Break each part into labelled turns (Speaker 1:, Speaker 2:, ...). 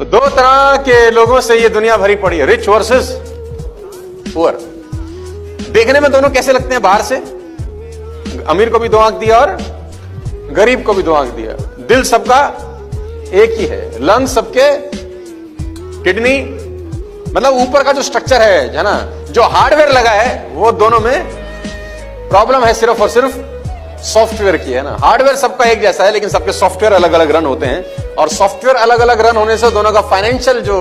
Speaker 1: तो दो तरह के लोगों से ये दुनिया भरी पड़ी है, रिच वर्सेस पुअर। देखने में दोनों कैसे लगते हैं बाहर से? अमीर को भी दो आंख दिया और गरीब को भी दो आंख दिया। दिल सबका एक ही है, लंग्स सबके, किडनी, मतलब ऊपर का जो स्ट्रक्चर है ना, जो हार्डवेयर लगा है, वो दोनों में प्रॉब्लम है सिर्फ और सिर्फ सॉफ्टवेयर की, है ना। हार्डवेयर सबका एक जैसा है, लेकिन सबके सॉफ्टवेयर अलग अलग रन होते हैं, और सॉफ्टवेयर अलग अलग रन होने से दोनों का फाइनेंशियल जो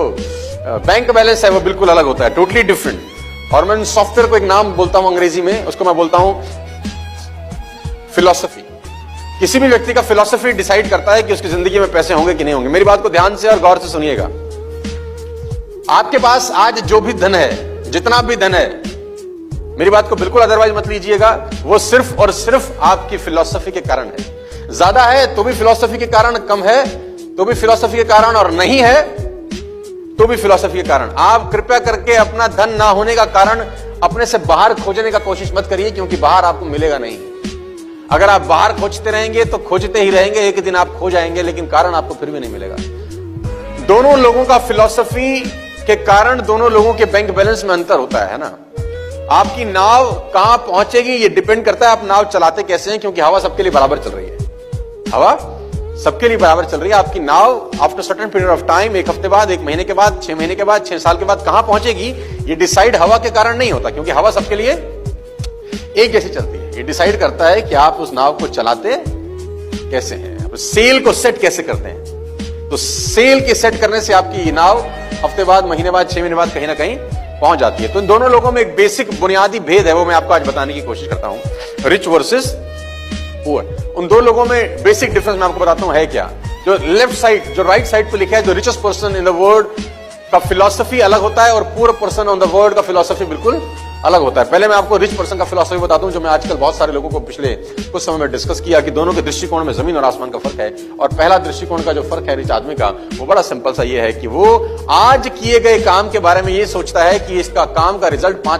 Speaker 1: बैंक बैलेंस है वो बिल्कुल अलग होता है, टोटली डिफरेंट। और मैं सॉफ्टवेयर को एक नाम बोलता हूं अंग्रेजी में, उसको मैं बोलता हूं फिलॉसफी। किसी भी व्यक्ति का फिलॉसफी डिसाइड करता है कि उसकी जिंदगी में पैसे होंगे कि नहीं होंगे। मेरी बात को ध्यान से और गौर से सुनिएगा। आपके पास आज जो भी धन है, जितना भी धन है, मेरी बात को बिल्कुल अदरवाइज मत लीजिएगा, वो सिर्फ और सिर्फ आपकी फिलॉसफी के कारण है। ज्यादा है तो भी फिलॉसफी के कारण, कम है तो भी फिलॉसफी के कारण, और नहीं है तो भी फिलॉसफी के कारण। आप कृपया करके अपना धन ना होने का कारण अपने से बाहर खोजने का कोशिश मत करिए, क्योंकि बाहर आपको मिलेगा नहीं। अगर आप बाहर खोजते रहेंगे तो खोजते ही रहेंगे, एक दिन आप खो जाएंगे, लेकिन कारण आपको फिर भी नहीं मिलेगा। दोनों लोगों का फिलॉसफी के कारण दोनों लोगों के बैंक बैलेंस में अंतर होता है ना। आपकी नाव कहां पहुंचेगी ये डिपेंड करता है आप नाव चलाते कैसे हैं, क्योंकि हवा सबके लिए बराबर चल रही है। हवा सबके लिए बराबर चल रही है। आपकी नाव after certain period of time, एक हफ्ते बाद, एक महीने के बाद, 6 महीने के बाद, 6 साल के बाद कहां पहुंचेगी ये डिसाइड हवा के कारण नहीं होता, क्योंकि हवा सबके लिए एक जैसी चलती है। ये डिसाइड करता है कि आप उस नाव को चलाते कैसे हैं, सेल को सेट कैसे करते हैं। तो सेल के सेट करने से आपकी नाव हफ्ते बाद, महीने बाद, 6 महीने बाद कहीं ना कहीं पहुंच जाती है। तो इन दोनों लोगों में एक बेसिक बुनियादी भेद है, वो मैं आपको आज बताने की कोशिश करता हूं, रिच वर्सेस पुअर। उन दो लोगों में बेसिक डिफरेंस मैं आपको बताता हूं है क्या। जो लेफ्ट साइड, जो राइट साइड पे लिखा है, जो richest person in the world का फिलॉसफी अलग होता है, और poor person on the world का फिलॉसफी बिल्कुल अलग होता है। पहले मैं आपको रिच पर्सन का फिलॉसफी बताता हूं, जो मैं आजकल बहुत सारे लोगों को पिछले कुछ समय में डिस्कस किया कि दोनों के दृष्टिकोण में जमीन और आसमान का फर्क है। और पहला दृष्टिकोण का जो फर्क है रिच आदमी का, वो बड़ा सिंपल सा ये है कि वो आज किए गए काम के बारे में ये सोचता है कि इसका काम का रिजल्ट 5